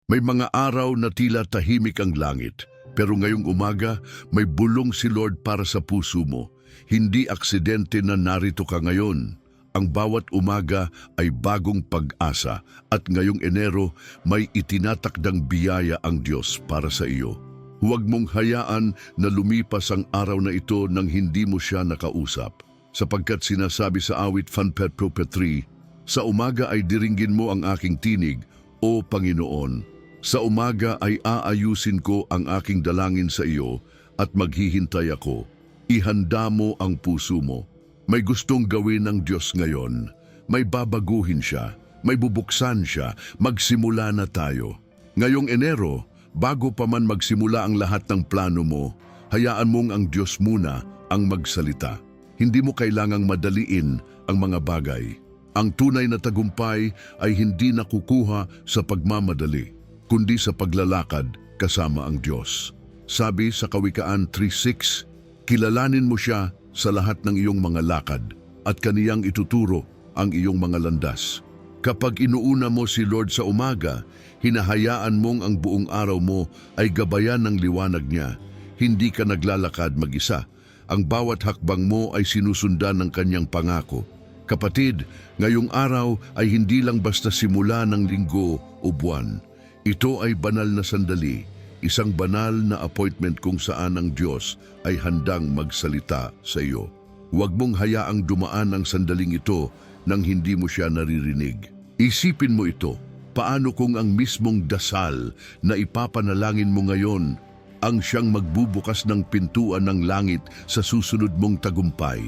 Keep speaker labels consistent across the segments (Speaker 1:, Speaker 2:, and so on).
Speaker 1: May mga araw na tila tahimik ang langit, pero ngayong umaga may bulong si Lord para sa puso mo. Hindi aksidente na narito ka ngayon. Ang bawat umaga ay bagong pag-asa at ngayong Enero may itinatakdang biyaya ang Diyos para sa iyo. Huwag mong hayaan na lumipas ang araw na ito nang hindi mo siya nakausap. Sapagkat sinasabi sa awit 1 Petro 3, sa umaga ay diringgin mo ang aking tinig, O Panginoon. Sa umaga ay aayusin ko ang aking dalangin sa iyo at maghihintay ako. Ihanda mo ang puso mo. May gustong gawin ng Diyos ngayon. May babaguhin siya. May bubuksan siya. Magsimula na tayo. Ngayong Enero, bago pa man magsimula ang lahat ng plano mo, hayaan mong ang Diyos muna ang magsalita. Hindi mo kailangang madaliin ang mga bagay. Ang tunay na tagumpay ay hindi nakukuha sa pagmamadali, kundi sa paglalakad kasama ang Diyos. Sabi sa Kawikaan 3:6, kilalanin mo siya sa lahat ng iyong mga lakad at kaniyang ituturo ang iyong mga landas. Kapag inuuna mo si Lord sa umaga, hinahayaan mong ang buong araw mo ay gabayan ng liwanag niya. Hindi ka naglalakad mag-isa. Ang bawat hakbang mo ay sinusundan ng kanyang pangako. Kapatid, ngayong araw ay hindi lang basta simula ng linggo o buwan. Ito ay banal na sandali, isang banal na appointment kung saan ang Diyos ay handang magsalita sa iyo. Huwag mong hayaang dumaan ang sandaling ito nang hindi mo siya naririnig. Isipin mo ito, paano kung ang mismong dasal na ipapanalangin mo ngayon ang siyang magbubukas ng pintuan ng langit sa susunod mong tagumpay?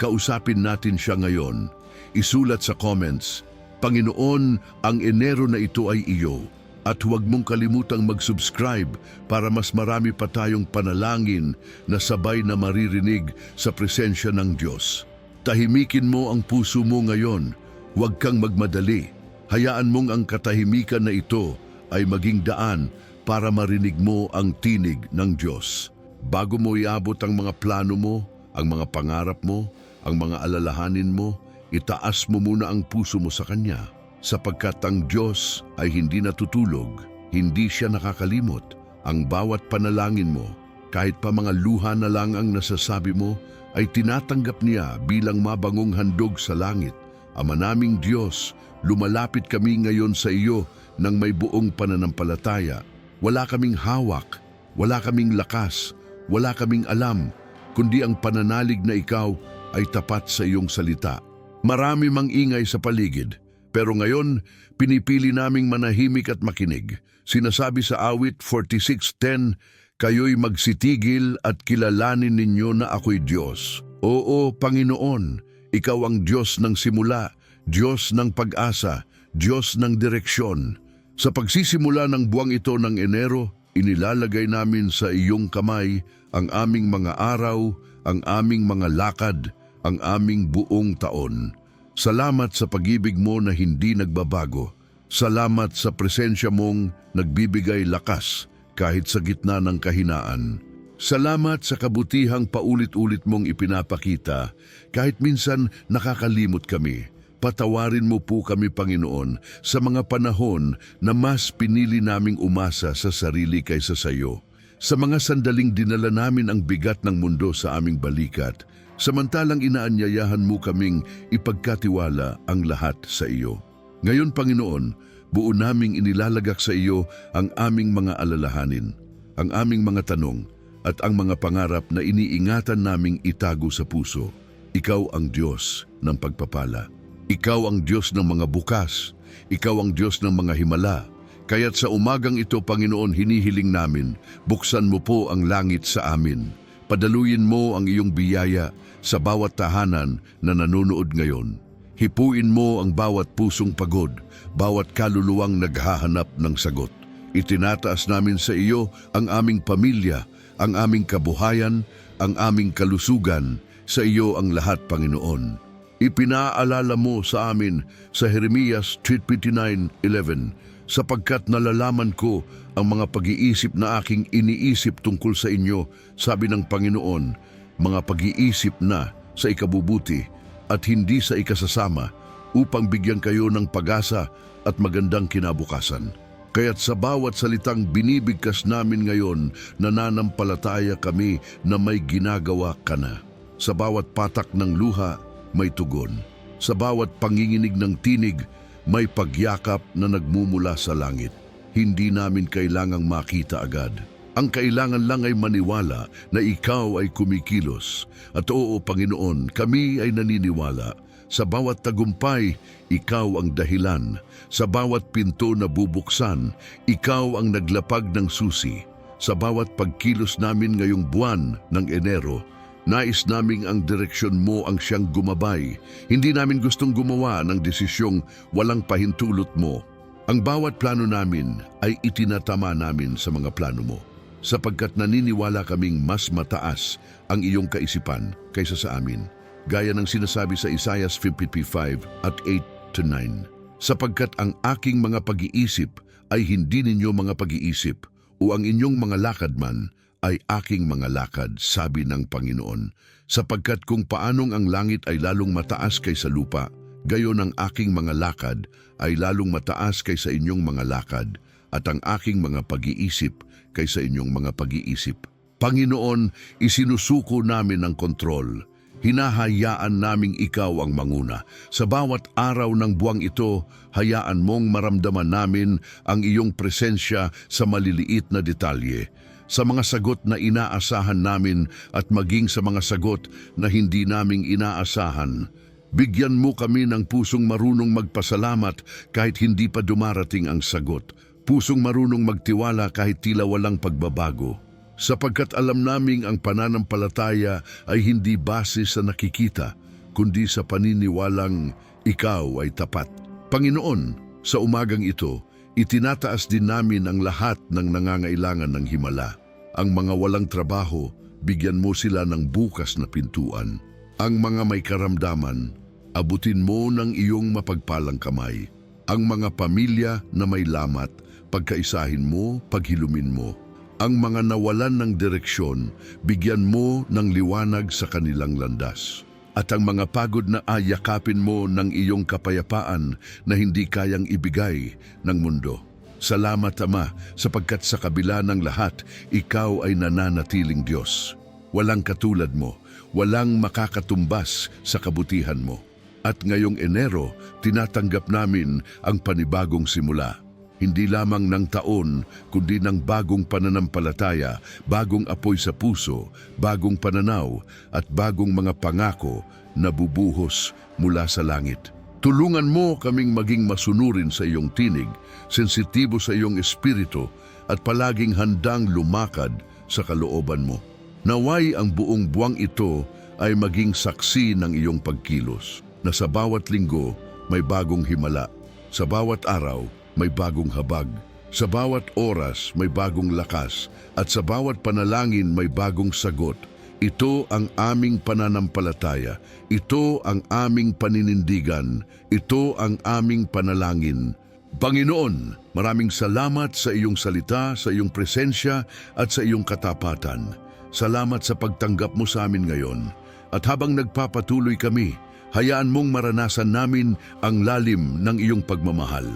Speaker 1: Kausapin natin siya ngayon. Isulat sa comments, Panginoon, ang Enero na ito ay iyo. At huwag mong kalimutang mag-subscribe para mas marami pa tayong panalangin na sabay na maririnig sa presensya ng Diyos. Tahimikin mo ang puso mo ngayon. Huwag kang magmadali. Hayaan mong ang katahimikan na ito ay maging daan para marinig mo ang tinig ng Diyos. Bago mo iabot ang mga plano mo, ang mga pangarap mo, ang mga alalahanin mo, itaas mo muna ang puso mo sa Kanya. Sapagkat ang Diyos ay hindi natutulog, hindi siya nakakalimot. Ang bawat panalangin mo, kahit pa mga luha na lang ang nasasabi mo, ay tinatanggap niya bilang mabangong handog sa langit. Ama naming Diyos, lumalapit kami ngayon sa iyo nang may buong pananampalataya. Wala kaming hawak, wala kaming lakas, wala kaming alam, kundi ang pananalig na ikaw ay tapat sa iyong salita. Marami mang ingay sa paligid, pero ngayon, pinipili naming manahimik at makinig. Sinasabi sa awit 46:10, kayo'y magsitigil at kilalanin ninyo na ako'y Diyos. Oo, Panginoon, ikaw ang Diyos ng simula, Diyos ng pag-asa, Diyos ng direksyon. Sa pagsisimula ng buwang ito ng Enero, inilalagay namin sa iyong kamay ang aming mga araw, ang aming mga lakad, ang aming buong taon. Salamat sa pag-ibig mo na hindi nagbabago. Salamat sa presensya mong nagbibigay lakas kahit sa gitna ng kahinaan. Salamat sa kabutihang paulit-ulit mong ipinapakita kahit minsan nakakalimot kami. Patawarin mo po kami, Panginoon, sa mga panahon na mas pinili naming umasa sa sarili kaysa sa iyo. Sa mga sandaling dinala namin ang bigat ng mundo sa aming balikat, samantalang inaanyayahan mo kaming ipagkatiwala ang lahat sa iyo. Ngayon, Panginoon, buo naming inilalagak sa iyo ang aming mga alalahanin, ang aming mga tanong, at ang mga pangarap na iniingatan naming itago sa puso. Ikaw ang Diyos ng pagpapala. Ikaw ang Diyos ng mga bukas. Ikaw ang Diyos ng mga himala. Kaya't sa umagang ito, Panginoon, hinihiling namin, buksan mo po ang langit sa amin. Padaluyin mo ang iyong biyaya sa bawat tahanan na nanonood ngayon. Hipuin mo ang bawat pusong pagod, bawat kaluluwang naghahanap ng sagot. Itinataas namin sa iyo ang aming pamilya, ang aming kabuhayan, ang aming kalusugan. Sa iyo ang lahat, Panginoon. Ipinaalala mo sa amin sa Jeremias 29:11, sapagkat nalalaman ko ang mga pag-iisip na aking iniisip tungkol sa inyo, sabi ng Panginoon, mga pag-iisip na sa ikabubuti at hindi sa ikasasama, upang bigyan kayo ng pag-asa at magandang kinabukasan. Kaya't sa bawat salitang binibigkas namin ngayon, nananampalataya kami na may ginagawa ka na. Sa bawat patak ng luha, may tugon. Sa bawat panginginig ng tinig, may pagyakap na nagmumula sa langit. Hindi namin kailangang makita agad. Ang kailangan lang ay maniwala na ikaw ay kumikilos. At oo, Panginoon, kami ay naniniwala. Sa bawat tagumpay, ikaw ang dahilan. Sa bawat pinto na bubuksan, ikaw ang naglapag ng susi. Sa bawat pagkilos namin ngayong buwan ng Enero, nais naming ang direksyon mo ang siyang gumabay. Hindi namin gustong gumawa ng desisyong walang pahintulot mo. Ang bawat plano namin ay itinatama namin sa mga plano mo, sapagkat naniniwala kaming mas mataas ang iyong kaisipan kaysa sa amin. Gaya ng sinasabi sa Isaiah 55 at 8-9. Sapagkat ang aking mga pag-iisip ay hindi ninyo mga pag-iisip, o ang inyong mga lakad man ay aking mga lakad, sabi ng Panginoon. Sapagkat kung paanong ang langit ay lalong mataas kaysa lupa, gayon ang aking mga lakad ay lalong mataas kaysa inyong mga lakad, at ang aking mga pag-iisip kaysa inyong mga pag-iisip. Panginoon, isinusuko namin ang kontrol. Hinahayaan naming ikaw ang manguna. Sa bawat araw ng buwang ito, hayaan mong maramdaman namin ang iyong presensya sa maliliit na detalye, sa mga sagot na inaasahan namin at maging sa mga sagot na hindi naming inaasahan. Bigyan mo kami ng pusong marunong magpasalamat kahit hindi pa dumarating ang sagot. Pusong marunong magtiwala kahit tila walang pagbabago. Sapagkat alam naming ang pananampalataya ay hindi base sa nakikita, kundi sa paniniwalang ikaw ay tapat. Panginoon, sa umagang ito, itinataas din namin ang lahat ng nangangailangan ng himala. Ang mga walang trabaho, bigyan mo sila ng bukas na pintuan. Ang mga may karamdaman, abutin mo ng iyong mapagpalang kamay. Ang mga pamilya na may lamat, pagkaisahin mo, paghilumin mo. Ang mga nawalan ng direksyon, bigyan mo ng liwanag sa kanilang landas. At ang mga pagod na ayakapin mo ng iyong kapayapaan na hindi kayang ibigay ng mundo. Salamat, Ama, sapagkat sa kabila ng lahat, ikaw ay nananatiling Diyos. Walang katulad mo, walang makakatumbas sa kabutihan mo. At ngayong Enero, tinatanggap namin ang panibagong simula. Hindi lamang ng taon, kundi ng bagong pananampalataya, bagong apoy sa puso, bagong pananaw, at bagong mga pangako na bubuhos mula sa langit. Tulungan mo kaming maging masunurin sa iyong tinig, sensitibo sa iyong espiritu, at palaging handang lumakad sa kalooban mo. Naway ang buong buwang ito ay maging saksi ng iyong pagkilos, na sa bawat linggo may bagong himala, sa bawat araw may bagong habag. Sa bawat oras may bagong lakas at sa bawat panalangin may bagong sagot. Ito ang aming pananampalataya. Ito ang aming paninindigan. Ito ang aming panalangin. Panginoon, maraming salamat sa iyong salita, sa iyong presensya at sa iyong katapatan. Salamat sa pagtanggap mo sa amin ngayon. At habang nagpapatuloy kami, hayaan mong maranasan namin ang lalim ng iyong pagmamahal.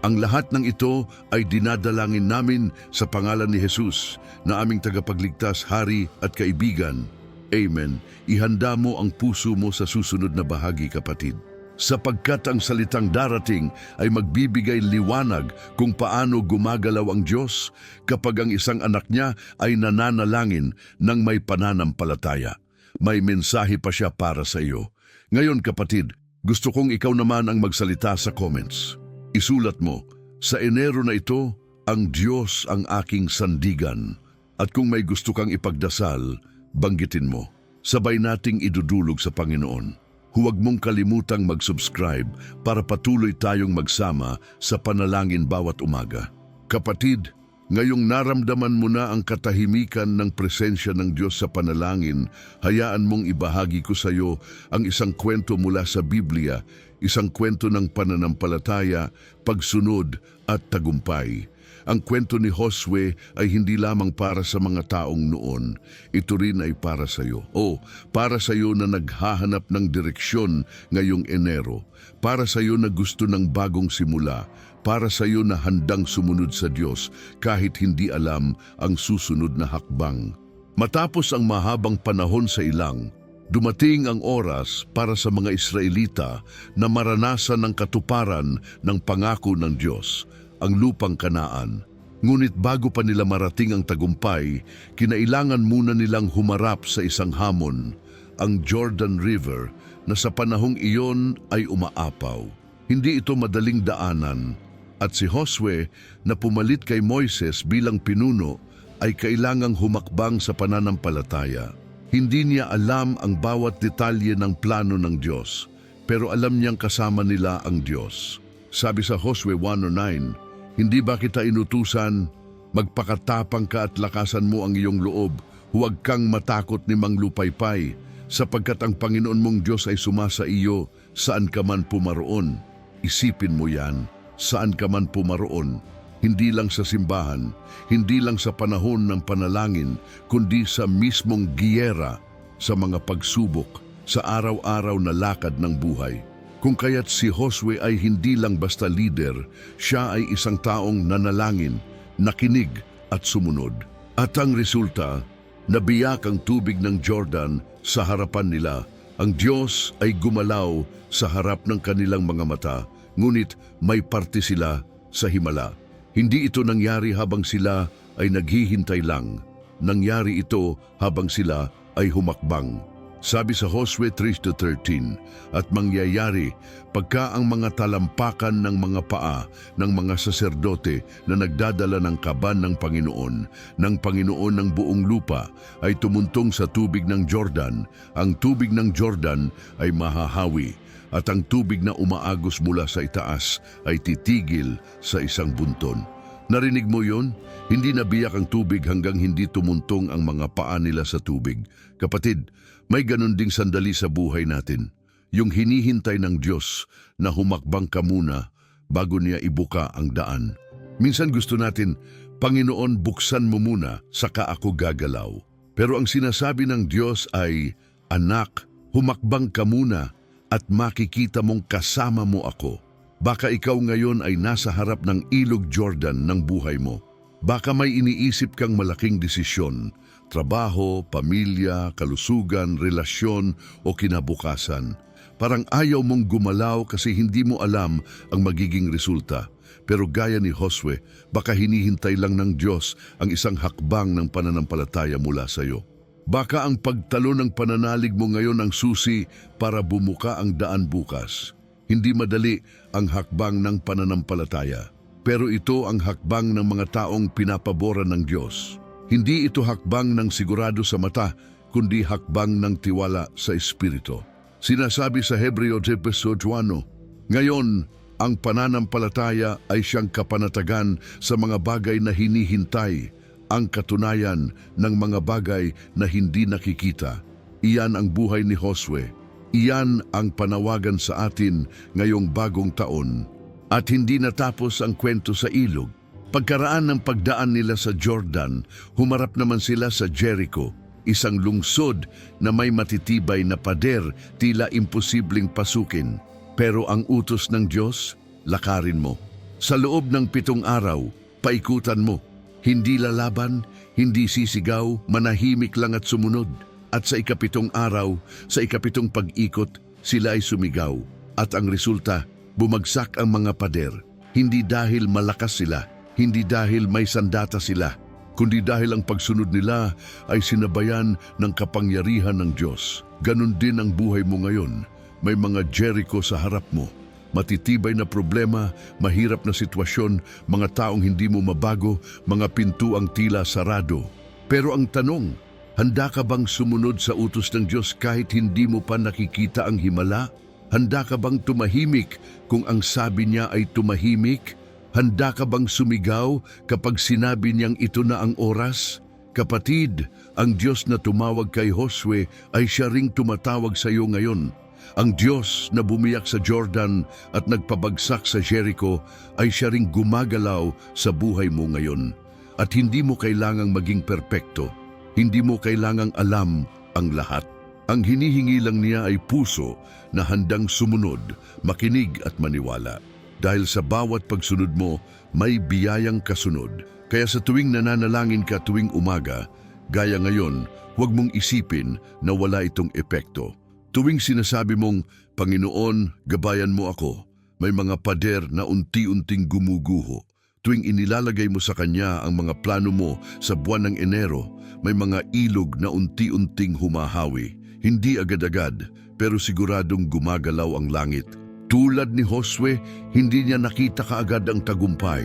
Speaker 1: Ang lahat ng ito ay dinadalangin namin sa pangalan ni Jesus na aming tagapagligtas, hari at kaibigan. Amen. Ihanda mo ang puso mo sa susunod na bahagi, kapatid. Sapagkat ang salitang darating ay magbibigay liwanag kung paano gumagalaw ang Diyos kapag ang isang anak niya ay nananalangin ng may pananampalataya. May mensahe pa siya para sa iyo. Ngayon, kapatid, gusto kong ikaw naman ang magsalita sa comments. Isulat mo, sa Enero na ito, ang Diyos ang aking sandigan. At kung may gusto kang ipagdasal, banggitin mo. Sabay nating idudulog sa Panginoon. Huwag mong kalimutang mag-subscribe para patuloy tayong magsama sa panalangin bawat umaga. Kapatid, ngayong naramdaman mo na ang katahimikan ng presensya ng Diyos sa panalangin, hayaan mong ibahagi ko sa iyo ang isang kwento mula sa Biblia, isang kwento ng pananampalataya, pagsunod at tagumpay. Ang kwento ni Josue ay hindi lamang para sa mga taong noon, ito rin ay para sa iyo. O, para sa iyo na naghahanap ng direksyon ngayong Enero, para sa iyo na gusto ng bagong simula, para sa iyo na handang sumunod sa Diyos kahit hindi alam ang susunod na hakbang. Matapos ang mahabang panahon sa ilang, dumating ang oras para sa mga Israelita na maranasan ang katuparan ng pangako ng Diyos, ang lupang Kanaan. Ngunit bago pa nila marating ang tagumpay, kinailangan muna nilang humarap sa isang hamon, ang Jordan River, na sa panahong iyon ay umaapaw. Hindi ito madaling daanan, at si Josue na pumalit kay Moises bilang pinuno ay kailangang humakbang sa pananampalataya. Hindi niya alam ang bawat detalye ng plano ng Diyos, pero alam niyang kasama nila ang Diyos. Sabi sa Josue 1:9, "Hindi ba kita inutusan? Magpakatapang ka at lakasan mo ang iyong loob. Huwag kang matakot ni manglupaypay, sapagkat ang Panginoon mong Diyos ay sumasa iyo saan ka man pumaroon." Isipin mo yan, saan ka man pumaroon, hindi lang sa simbahan, hindi lang sa panahon ng panalangin, kundi sa mismong giyera, sa mga pagsubok, sa araw-araw na lakad ng buhay. Kung kaya't si Josue ay hindi lang basta leader, siya ay isang taong nanalangin, nakinig at sumunod. At ang resulta, nabiyak ang tubig ng Jordan sa harapan nila. Ang Diyos ay gumalaw sa harap ng kanilang mga mata, ngunit may parte sila sa himala. Hindi ito nangyari habang sila ay naghihintay lang. Nangyari ito habang sila ay humakbang. Sabi sa Josue 3:13, "At mangyayari pagka ang mga talampakan ng mga paa ng mga saserdote na nagdadala ng kaban ng Panginoon ng buong lupa ay tumuntong sa tubig ng Jordan, ang tubig ng Jordan ay mahahawi, at ang tubig na umaagos mula sa itaas ay titigil sa isang bunton." Narinig mo yon? Hindi nabiyak ang tubig hanggang hindi tumuntong ang mga paa nila sa tubig. Kapatid, may ganun ding sandali sa buhay natin. Yung hinihintay ng Diyos na humakbang ka muna bago niya ibuka ang daan. Minsan gusto natin, "Panginoon, buksan mo muna, saka ako gagalaw." Pero ang sinasabi ng Diyos ay, "Anak, humakbang ka muna at makikita mong kasama mo ako." Baka ikaw ngayon ay nasa harap ng ilog Jordan ng buhay mo. Baka may iniisip kang malaking desisyon, trabaho, pamilya, kalusugan, relasyon o kinabukasan. Parang ayaw mong gumalaw kasi hindi mo alam ang magiging resulta. Pero gaya ni Josue, baka hinihintay lang ng Diyos ang isang hakbang ng pananampalataya mula sa iyo. Baka ang pagtalo ng pananalig mo ngayon ang susi para bumuka ang daan bukas. Hindi madali ang hakbang ng pananampalataya, pero ito ang hakbang ng mga taong pinapaboran ng Diyos. Hindi ito hakbang ng sigurado sa mata, kundi hakbang ng tiwala sa Espiritu. Sinasabi sa Hebreo 10:1, "Ngayon, ang pananampalataya ay siyang kapanatagan sa mga bagay na hinihintay, ang katunayan ng mga bagay na hindi nakikita." Iyan ang buhay ni Josue. Iyan ang panawagan sa atin ngayong bagong taon. At hindi natapos ang kwento sa ilog. Pagkaraan ng pagdaan nila sa Jordan, humarap naman sila sa Jericho, isang lungsod na may matitibay na pader, tila imposibleng pasukin. Pero ang utos ng Diyos, lakarin mo. Sa loob ng 7 araw, paikutan mo. Hindi lalaban, hindi sisigaw, manahimik lang at sumunod. At sa 7 araw, sa 7 pag-ikot, sila ay sumigaw. At ang resulta, bumagsak ang mga pader. Hindi dahil malakas sila, hindi dahil may sandata sila, kundi dahil ang pagsunod nila ay sinabayan ng kapangyarihan ng Diyos. Ganon din ang buhay mo ngayon. May mga Jericho sa harap mo. Matitibay na problema, mahirap na sitwasyon, mga taong hindi mo mabago, mga pintuang tila sarado. Pero ang tanong, handa ka bang sumunod sa utos ng Diyos kahit hindi mo pa nakikita ang himala? Handa ka bang tumahimik kung ang sabi niya ay tumahimik? Handa ka bang sumigaw kapag sinabi niyang ito na ang oras? Kapatid, ang Diyos na tumawag kay Josue ay siya ring tumatawag sa iyo ngayon. Ang Diyos na bumiyak sa Jordan at nagpabagsak sa Jericho ay siya ring gumagalaw sa buhay mo ngayon. At hindi mo kailangang maging perpekto. Hindi mo kailangang alam ang lahat. Ang hinihingi lang niya ay puso na handang sumunod, makinig at maniwala. Dahil sa bawat pagsunod mo, may biyayang kasunod. Kaya sa tuwing nananalangin ka tuwing umaga, gaya ngayon, huwag mong isipin na wala itong epekto. Tuwing sinasabi mong, Panginoon, gabayan mo ako, may mga pader na unti-unting gumuguho. Tuwing inilalagay mo sa Kanya ang mga plano mo sa buwan ng Enero, may mga ilog na unti-unting humahawi. Hindi agad-agad, pero siguradong gumagalaw ang langit. Tulad ni Josue, hindi niya nakita kaagad ang tagumpay.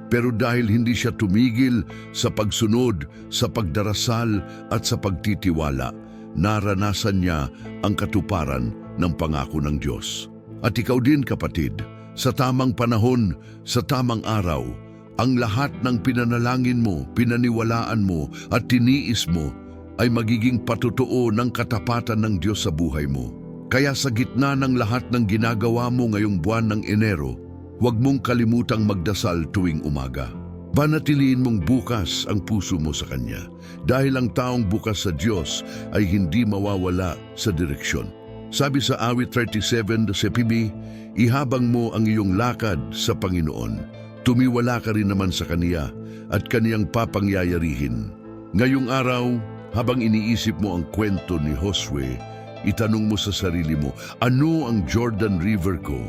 Speaker 1: Pero dahil hindi siya tumigil sa pagsunod, sa pagdarasal at sa pagtitiwala, naranasan niya ang katuparan ng pangako ng Diyos. At ikaw din, kapatid, sa tamang panahon, sa tamang araw, ang lahat ng pinanalangin mo, pinaniwalaan mo at tiniis mo ay magiging patotoo ng katapatan ng Diyos sa buhay mo. Kaya sa gitna ng lahat ng ginagawa mo ngayong buwan ng Enero, huwag mong kalimutang magdasal tuwing umaga. Panatiliin mong bukas ang puso mo sa Kanya, dahil ang taong bukas sa Diyos ay hindi mawawala sa direksyon. Sabi sa awit 37 sa PB, ihabang mo ang iyong lakad sa Panginoon. Tumiwala ka rin naman sa Kaniya at Kaniyang papangyayarihin. Ngayong araw, habang iniisip mo ang kwento ni Josue, itanong mo sa sarili mo, ano ang Jordan River ko?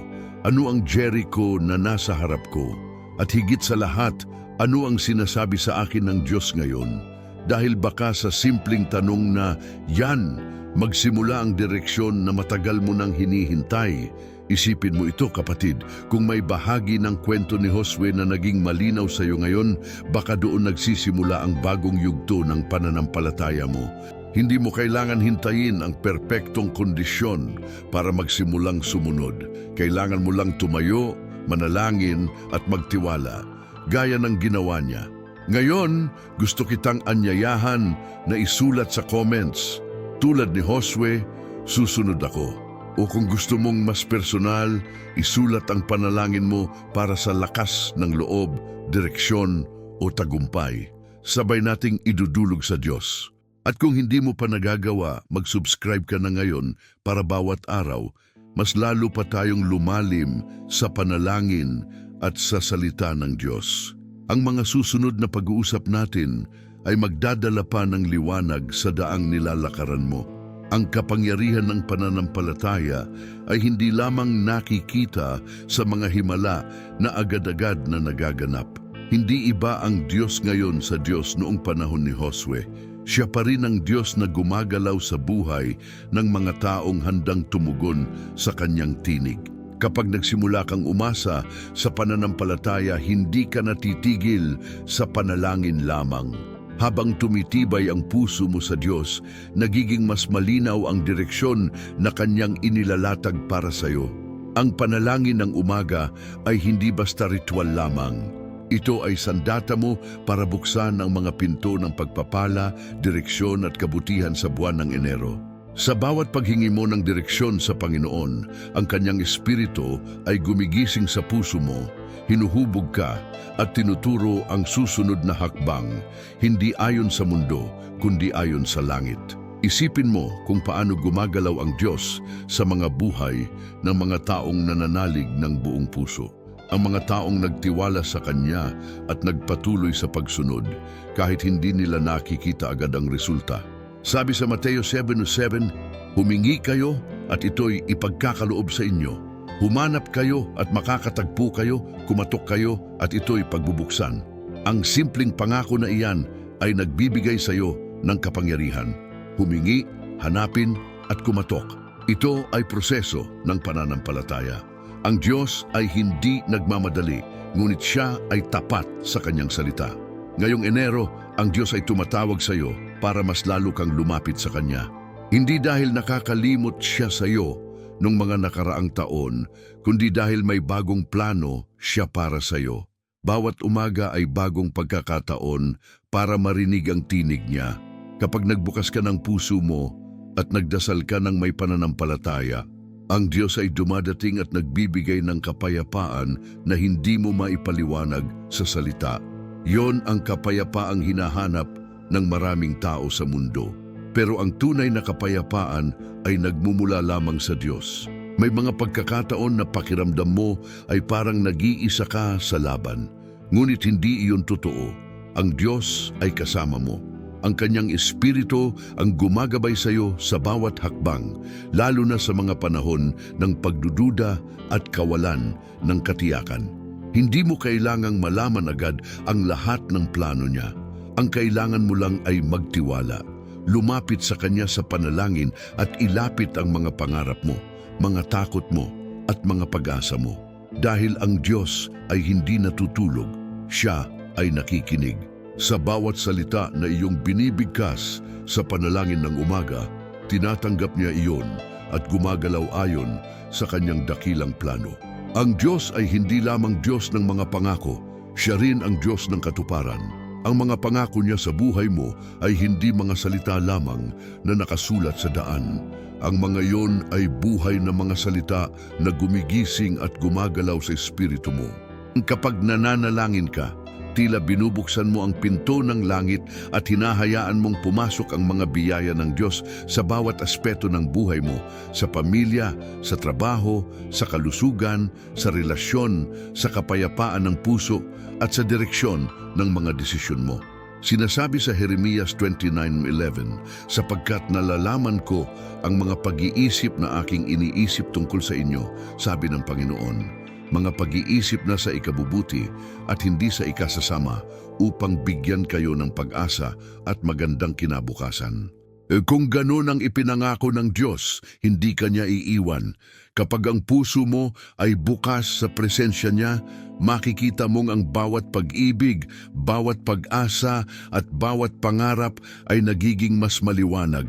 Speaker 1: Ano ang Jericho na nasa harap ko? At higit sa lahat, ano ang sinasabi sa akin ng Diyos ngayon? Dahil baka sa simpleng tanong na, yan, magsimula ang direksyon na matagal mo nang hinihintay. Isipin mo ito, kapatid, kung may bahagi ng kwento ni Josue na naging malinaw sa iyo ngayon, baka doon nagsisimula ang bagong yugto ng pananampalataya mo. Hindi mo kailangan hintayin ang perpektong kondisyon para magsimulang sumunod. Kailangan mo lang tumayo, manalangin at magtiwala, gaya ng ginawa niya. Ngayon, gusto kitang anyayahan na isulat sa comments, tulad ni Josue, susunod ako. O kung gusto mong mas personal, isulat ang panalangin mo para sa lakas ng loob, direksyon o tagumpay. Sabay nating idudulog sa Diyos. At kung hindi mo pa nagagawa, mag-subscribe ka na ngayon para bawat araw, mas lalo pa tayong lumalim sa panalangin at sa salita ng Diyos. Ang mga susunod na pag-uusap natin ay magdadala pa ng liwanag sa daang nilalakaran mo. Ang kapangyarihan ng pananampalataya ay hindi lamang nakikita sa mga himala na agad-agad na nagaganap. Hindi iba ang Diyos ngayon sa Diyos noong panahon ni Josue. Siya pa rin ang Diyos na gumagalaw sa buhay ng mga taong handang tumugon sa Kanyang tinig. Kapag nagsimula kang umasa sa pananampalataya, hindi ka natitigil sa panalangin lamang. Habang tumitibay ang puso mo sa Diyos, nagiging mas malinaw ang direksyon na Kanyang inilalatag para sa iyo. Ang panalangin ng umaga ay hindi basta ritual lamang. Ito ay sandata mo para buksan ang mga pinto ng pagpapala, direksyon at kabutihan sa buwan ng Enero. Sa bawat paghingi mo ng direksyon sa Panginoon, ang Kanyang Espiritu ay gumigising sa puso mo. Hinuhubog ka at tinuturo ang susunod na hakbang, hindi ayon sa mundo, kundi ayon sa langit. Isipin mo kung paano gumagalaw ang Diyos sa mga buhay ng mga taong nananalig ng buong puso. Ang mga taong nagtiwala sa Kanya at nagpatuloy sa pagsunod, kahit hindi nila nakikita agad ang resulta. Sabi sa Mateo 7:7, humingi kayo at ito'y ipagkakaloob sa inyo. Humanap kayo at makakatagpo kayo, kumatok kayo at ito'y pagbubuksan. Ang simpleng pangako na iyan ay nagbibigay sa iyo ng kapangyarihan. Humingi, hanapin at kumatok. Ito ay proseso ng pananampalataya. Ang Diyos ay hindi nagmamadali, ngunit Siya ay tapat sa Kanyang salita. Ngayong Enero, ang Diyos ay tumatawag sa iyo para mas lalo kang lumapit sa Kanya. Hindi dahil nakakalimot Siya sa iyo nung mga nakaraang taon, kundi dahil may bagong plano Siya para sa iyo. Bawat umaga ay bagong pagkakataon para marinig ang tinig niya. Kapag nagbukas ka ng puso mo at nagdasal ka ng may pananampalataya, ang Diyos ay dumadating at nagbibigay ng kapayapaan na hindi mo maipaliwanag sa salita. Yon ang kapayapaang hinahanap ng maraming tao sa mundo. Pero ang tunay na kapayapaan ay nagmumula lamang sa Diyos. May mga pagkakataon na pakiramdam mo ay parang nag-iisa ka sa laban. Ngunit hindi iyon totoo. Ang Diyos ay kasama mo. Ang Kanyang Espiritu ang gumagabay sa iyo sa bawat hakbang, lalo na sa mga panahon ng pagdududa at kawalan ng katiyakan. Hindi mo kailangang malaman agad ang lahat ng plano niya. Ang kailangan mo lang ay magtiwala. Lumapit sa Kanya sa panalangin at ilapit ang mga pangarap mo, mga takot mo at mga pag-asa mo. Dahil ang Diyos ay hindi natutulog, Siya ay nakikinig. Sa bawat salita na iyong binibigkas sa panalangin ng umaga, tinatanggap niya iyon at gumagalaw ayon sa Kanyang dakilang plano. Ang Diyos ay hindi lamang Diyos ng mga pangako, Siya rin ang Diyos ng katuparan. Ang mga pangako niya sa buhay mo ay hindi mga salita lamang na nakasulat sa daan. Ang mga iyon ay buhay na mga salita na gumigising at gumagalaw sa espiritu mo. Kapag nananalangin ka, tila binubuksan mo ang pinto ng langit at hinahayaan mong pumasok ang mga biyaya ng Diyos sa bawat aspeto ng buhay mo, sa pamilya, sa trabaho, sa kalusugan, sa relasyon, sa kapayapaan ng puso at sa direksyon ng mga desisyon mo. Sinasabi sa Jeremias 29:11, sapagkat nalalaman ko ang mga pag-iisip na aking iniisip tungkol sa inyo, sabi ng Panginoon. Mga pag-iisip na sa ikabubuti at hindi sa ikasasama upang bigyan kayo ng pag-asa at magandang kinabukasan. Kung gano'n ang ipinangako ng Diyos, hindi Kanya iiwan. Kapag ang puso mo ay bukas sa presensya niya, makikita mong ang bawat pag-ibig, bawat pag-asa at bawat pangarap ay nagiging mas maliwanag.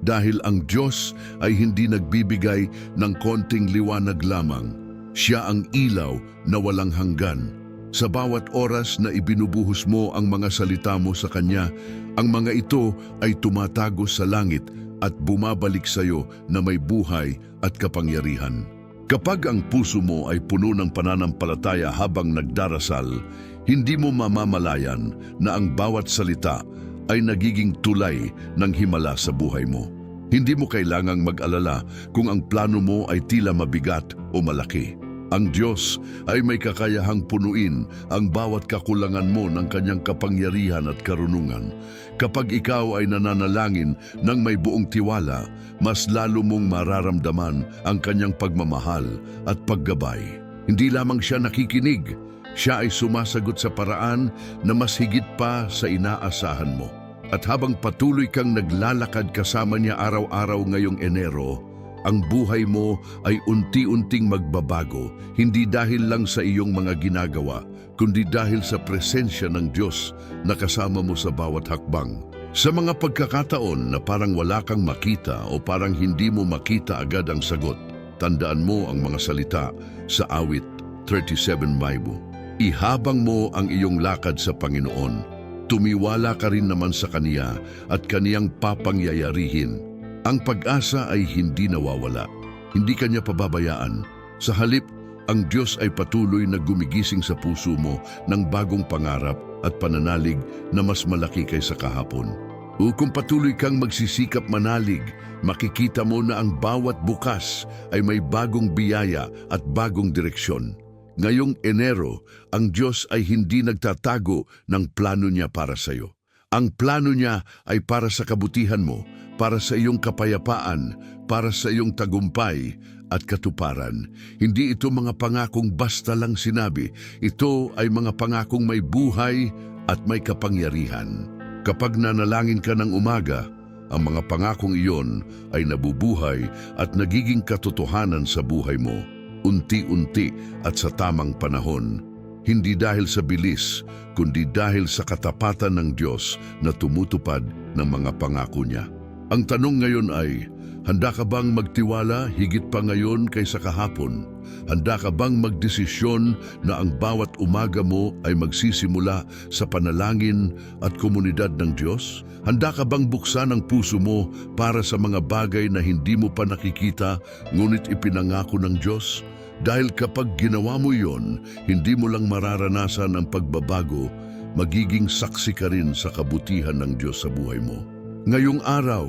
Speaker 1: Dahil ang Diyos ay hindi nagbibigay ng konting liwanag lamang. Siya ang ilaw na walang hanggan. Sa bawat oras na ibinubuhos mo ang mga salita mo sa Kanya, ang mga ito ay tumatagos sa langit at bumabalik sa iyo na may buhay at kapangyarihan. Kapag ang puso mo ay puno ng pananampalataya habang nagdarasal, hindi mo mamamalayan na ang bawat salita ay nagiging tulay ng himala sa buhay mo. Hindi mo kailangang mag-alala kung ang plano mo ay tila mabigat o malaki. Ang Diyos ay may kakayahang punuin ang bawat kakulangan mo ng Kanyang kapangyarihan at karunungan. Kapag ikaw ay nananalangin ng may buong tiwala, mas lalo mong mararamdaman ang Kanyang pagmamahal at paggabay. Hindi lamang Siya nakikinig, Siya ay sumasagot sa paraan na mas higit pa sa inaasahan mo. At habang patuloy kang naglalakad kasama niya araw-araw ngayong Enero, ang buhay mo ay unti-unting magbabago, hindi dahil lang sa iyong mga ginagawa, kundi dahil sa presensya ng Diyos na kasama mo sa bawat hakbang. Sa mga pagkakataon na parang wala kang makita o parang hindi mo makita agad ang sagot, tandaan mo ang mga salita sa Awit 37:5. Ihabang mo ang iyong lakad sa Panginoon. Tumiwala ka rin naman sa Kaniya at Kaniyang papangyayarihin. Ang pag-asa ay hindi nawawala. Hindi Kanya pababayaan. Sa halip, ang Diyos ay patuloy na gumigising sa puso mo ng bagong pangarap at pananalig na mas malaki kaysa kahapon. O kung patuloy kang magsisikap manalig, makikita mo na ang bawat bukas ay may bagong biyaya at bagong direksyon. Ngayong Enero, ang Diyos ay hindi nagtatago ng plano niya para sa iyo. Ang plano niya ay para sa kabutihan mo, para sa iyong kapayapaan, para sa iyong tagumpay at katuparan. Hindi ito mga pangakong basta lang sinabi. Ito ay mga pangakong may buhay at may kapangyarihan. Kapag nanalangin ka ng umaga, ang mga pangakong iyon ay nabubuhay at nagiging katotohanan sa buhay mo, unti-unti at sa tamang panahon. Hindi dahil sa bilis, kundi dahil sa katapatan ng Diyos na tumutupad ng mga pangako niya. Ang tanong ngayon ay, handa ka bang magtiwala higit pa ngayon kaysa kahapon? Handa ka bang magdesisyon na ang bawat umaga mo ay magsisimula sa panalangin at komunidad ng Diyos? Handa ka bang buksan ang puso mo para sa mga bagay na hindi mo pa nakikita ngunit ipinangako ng Diyos? Dahil kapag ginawa mo yon, hindi mo lang mararanasan ang pagbabago, magiging saksi ka rin sa kabutihan ng Diyos sa buhay mo. Ngayong araw,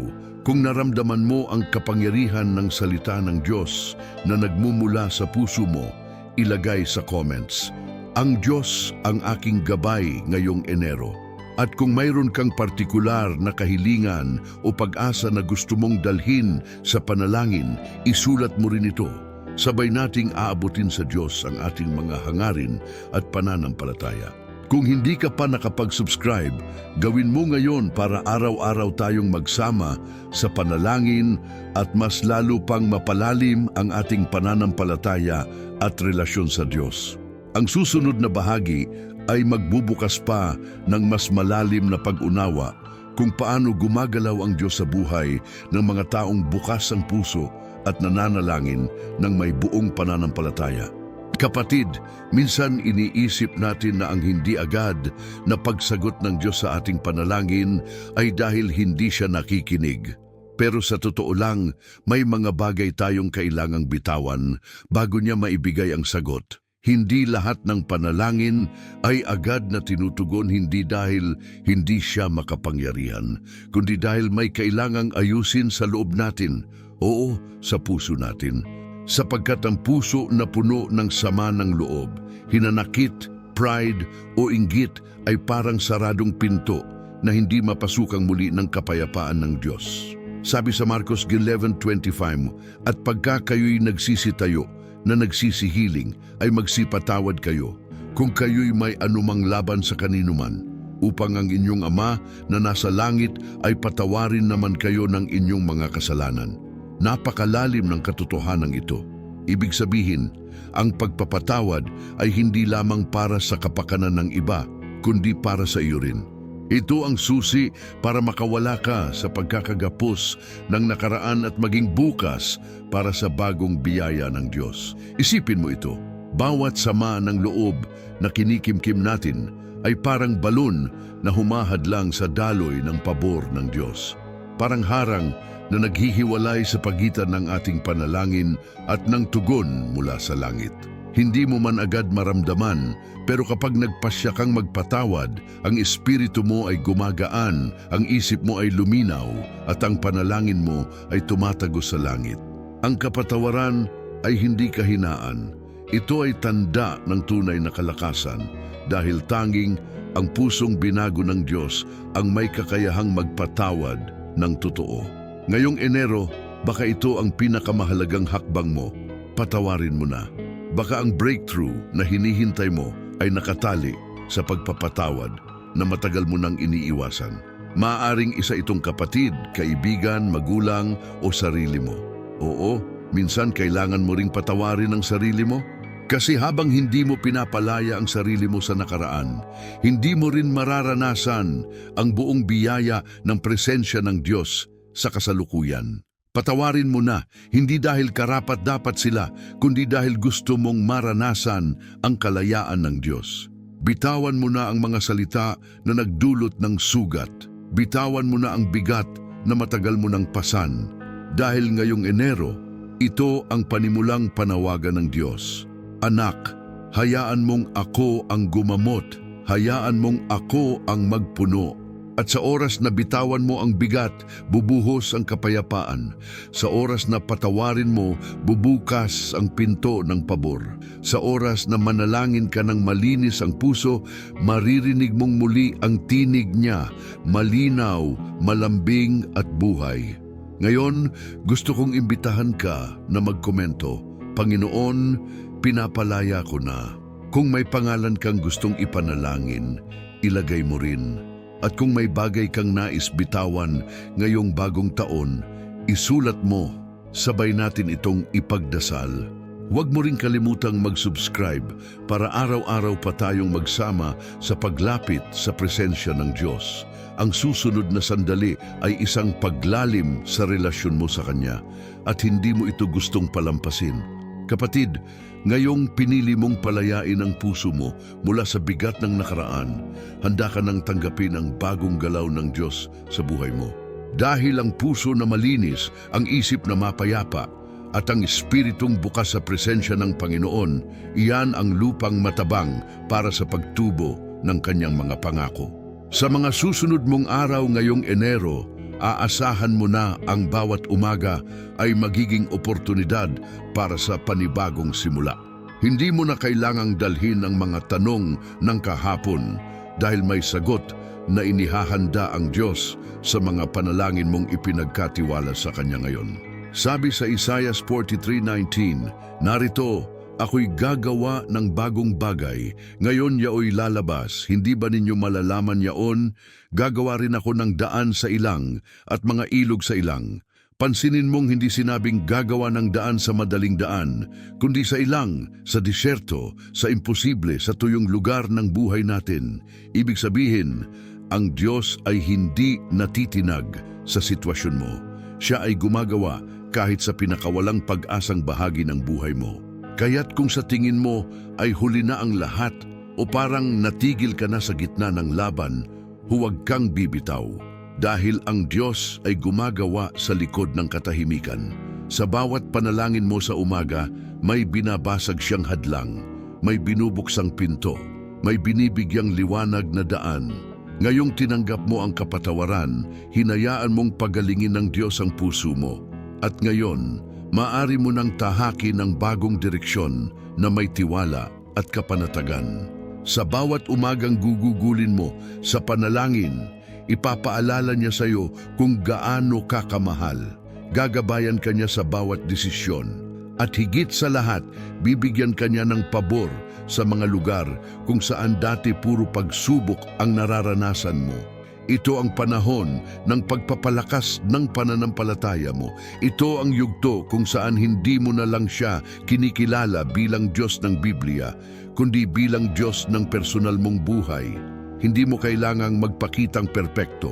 Speaker 1: Kung naramdaman mo ang kapangyarihan ng salita ng Diyos na nagmumula sa puso mo, ilagay sa comments, "Ang Diyos ang aking gabay ngayong Enero." At kung mayroon kang partikular na kahilingan o pag-asa na gusto mong dalhin sa panalangin, isulat mo rin ito. Sabay nating aabutin sa Diyos ang ating mga hangarin at pananampalataya. Kung hindi ka pa nakapag-subscribe, gawin mo ngayon para araw-araw tayong magsama sa panalangin at mas lalo pang mapalalim ang ating pananampalataya at relasyon sa Diyos. Ang susunod na bahagi ay magbubukas pa ng mas malalim na pag-unawa kung paano gumagalaw ang Diyos sa buhay ng mga taong bukas ang puso at nananalangin ng may buong pananampalataya. Kapatid, minsan iniisip natin na ang hindi agad na pagsagot ng Diyos sa ating panalangin ay dahil hindi siya nakikinig. Pero sa totoo lang, may mga bagay tayong kailangang bitawan bago niya maibigay ang sagot. Hindi lahat ng panalangin ay agad na tinutugon, hindi dahil hindi siya makapangyarihan, kundi dahil may kailangang ayusin sa loob natin, oo, sa puso natin. Sapagkat ang puso na puno ng sama ng loob, hinanakit, pride o inggit ay parang saradong pinto na hindi mapasukang muli ng kapayapaan ng Diyos. Sabi sa Marcos 11:25, "At pagka kayo'y nagsisitayo na nagsisihiling, ay magsipatawad kayo kung kayo'y may anumang laban sa kaninuman, upang ang inyong Ama na nasa langit ay patawarin naman kayo ng inyong mga kasalanan." Napakalalim ng katotohanan ito. Ibig sabihin, ang pagpapatawad ay hindi lamang para sa kapakanan ng iba, kundi para sa iyo rin. Ito ang susi para makawala ka sa pagkakagapos ng nakaraan at maging bukas para sa bagong biyaya ng Diyos. Isipin mo ito, bawat sama ng loob na kinikimkim natin ay parang balon na humahadlang sa daloy ng pabor ng Diyos. Parang harang na naghihiwalay sa pagitan ng ating panalangin at ng tugon mula sa langit. Hindi mo man agad maramdaman, pero kapag nagpasya kang magpatawad, ang espiritu mo ay gumagaan, ang isip mo ay luminaw, at ang panalangin mo ay tumatagos sa langit. Ang kapatawaran ay hindi kahinaan. Ito ay tanda ng tunay na kalakasan, dahil tanging ang pusong binago ng Diyos ang may kakayahang magpatawad ng totoo. Ngayong Enero, baka ito ang pinakamahalagang hakbang mo. Patawarin mo na. Baka ang breakthrough na hinihintay mo ay nakatali sa pagpapatawad na matagal mo nang iniiwasan. Maaaring isa itong kapatid, kaibigan, magulang o sarili mo. Oo, minsan kailangan mo ring patawarin ang sarili mo. Kasi habang hindi mo pinapalaya ang sarili mo sa nakaraan, hindi mo rin mararanasan ang buong biyaya ng presensya ng Diyos sa kasalukuyan. Patawarin mo na, hindi dahil karapat-dapat sila, kundi dahil gusto mong maranasan ang kalayaan ng Diyos. Bitawan mo na ang mga salita na nagdulot ng sugat. Bitawan mo na ang bigat na matagal mo nang pasan. Dahil ngayong Enero, ito ang panimulang panawagan ng Diyos. Anak, hayaan mong ako ang gumamot. Hayaan mong ako ang magpuno. At sa oras na bitawan mo ang bigat, bubuhos ang kapayapaan. Sa oras na patawarin mo, bubukas ang pinto ng pabor. Sa oras na manalangin ka ng malinis ang puso, maririnig mong muli ang tinig niya, malinaw, malambing at buhay. Ngayon, gusto kong imbitahan ka na magkomento, "Panginoon, pinapalaya ko na." Kung may pangalan kang gustong ipanalangin, ilagay mo rin. At kung may bagay kang nais bitawan ngayong bagong taon, isulat mo. Sabay natin itong ipagdasal. Huwag mo ring kalimutang mag-subscribe para araw-araw pa tayong magsama sa paglapit sa presensya ng Diyos. Ang susunod na sandali ay isang paglalim sa relasyon mo sa Kanya at hindi mo ito gustong palampasin. Kapatid, ngayong pinili mong palayain ang puso mo mula sa bigat ng nakaraan, handa ka nang tanggapin ang bagong galaw ng Diyos sa buhay mo. Dahil ang puso na malinis, ang isip na mapayapa, at ang espiritong bukas sa presensya ng Panginoon, iyan ang lupang matabang para sa pagtubo ng Kanyang mga pangako. Sa mga susunod mong araw ngayong Enero, aasahan mo na ang bawat umaga ay magiging oportunidad para sa panibagong simula. Hindi mo na kailangang dalhin ang mga tanong ng kahapon dahil may sagot na inihahanda ang Diyos sa mga panalangin mong ipinagkatiwala sa Kanya ngayon. Sabi sa Isaiah 43:19, "Narito, ako'y gagawa ng bagong bagay. Ngayon yao'y lalabas. Hindi ba ninyo malalaman yaon? Gagawa rin ako ng daan sa ilang at mga ilog sa ilang." Pansinin mong hindi sinabing gagawa ng daan sa madaling daan, kundi sa ilang, sa disyerto, sa imposible, sa tuyong lugar ng buhay natin. Ibig sabihin, ang Diyos ay hindi natitinag sa sitwasyon mo. Siya ay gumagawa kahit sa pinakawalang pag-asang bahagi ng buhay mo. Kaya't kung sa tingin mo ay huli na ang lahat o parang natigil ka na sa gitna ng laban, huwag kang bibitaw. Dahil ang Diyos ay gumagawa sa likod ng katahimikan. Sa bawat panalangin mo sa umaga, may binabasag siyang hadlang, may binubuksang pinto, may binibigyang liwanag na daan. Ngayong tinanggap mo ang kapatawaran, hinayaan mong pagalingin ng Diyos ang puso mo. At ngayon, maaari mo nang tahakin ang bagong direksyon na may tiwala at kapanatagan. Sa bawat umagang gugugulin mo sa panalangin, ipapaalala niya sa iyo kung gaano ka kamahal. Gagabayan ka niya sa bawat desisyon. At higit sa lahat, bibigyan ka niya ng pabor sa mga lugar kung saan dati puro pagsubok ang nararanasan mo. Ito ang panahon ng pagpapalakas ng pananampalataya mo. Ito ang yugto kung saan hindi mo na lang siya kinikilala bilang Diyos ng Biblia, kundi bilang Diyos ng personal mong buhay. Hindi mo kailangang magpakitang perpekto.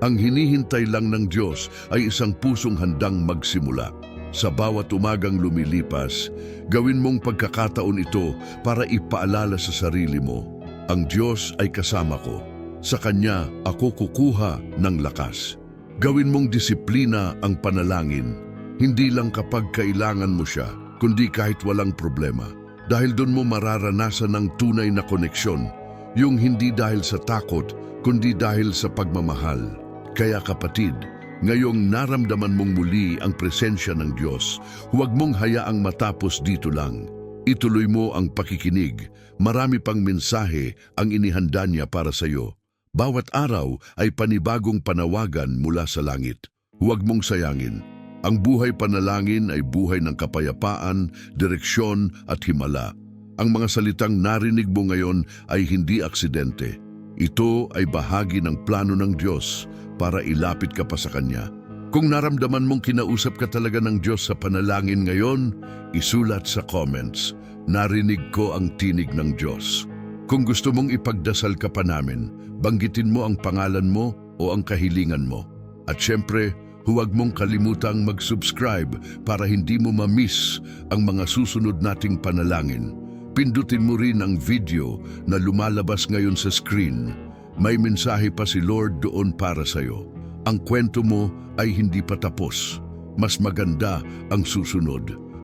Speaker 1: Ang hinihintay lang ng Diyos ay isang pusong handang magsimula. Sa bawat umagang lumilipas, gawin mong pagkakataon ito para ipaalala sa sarili mo, ang Diyos ay kasama ko. Sa Kanya ako kukuha ng lakas. Gawin mong disiplina ang panalangin, hindi lang kapag kailangan mo siya, kundi kahit walang problema. Dahil doon mo mararanasan ang tunay na koneksyon, yung hindi dahil sa takot, kundi dahil sa pagmamahal. Kaya kapatid, ngayong naramdaman mong muli ang presensya ng Diyos, huwag mong hayaang matapos dito lang. Ituloy mo ang pakikinig. Marami pang mensahe ang inihanda niya para sa iyo. Bawat araw ay panibagong panawagan mula sa langit. Huwag mong sayangin. Ang buhay panalangin ay buhay ng kapayapaan, direksyon at himala. Ang mga salitang narinig mo ngayon ay hindi aksidente. Ito ay bahagi ng plano ng Diyos para ilapit ka pa sa Kanya. Kung naramdaman mong kinausap ka talaga ng Diyos sa panalangin ngayon, isulat sa comments, "Narinig ko ang tinig ng Diyos." Kung gusto mong ipagdasal ka pa namin, banggitin mo ang pangalan mo o ang kahilingan mo. At syempre, huwag mong kalimutang mag-subscribe para hindi mo ma-miss ang mga susunod nating panalangin. Pindutin mo rin ang video na lumalabas ngayon sa screen. May mensahe pa si Lord doon para sa'yo. Ang kwento mo ay hindi pa tapos. Mas maganda ang susunod.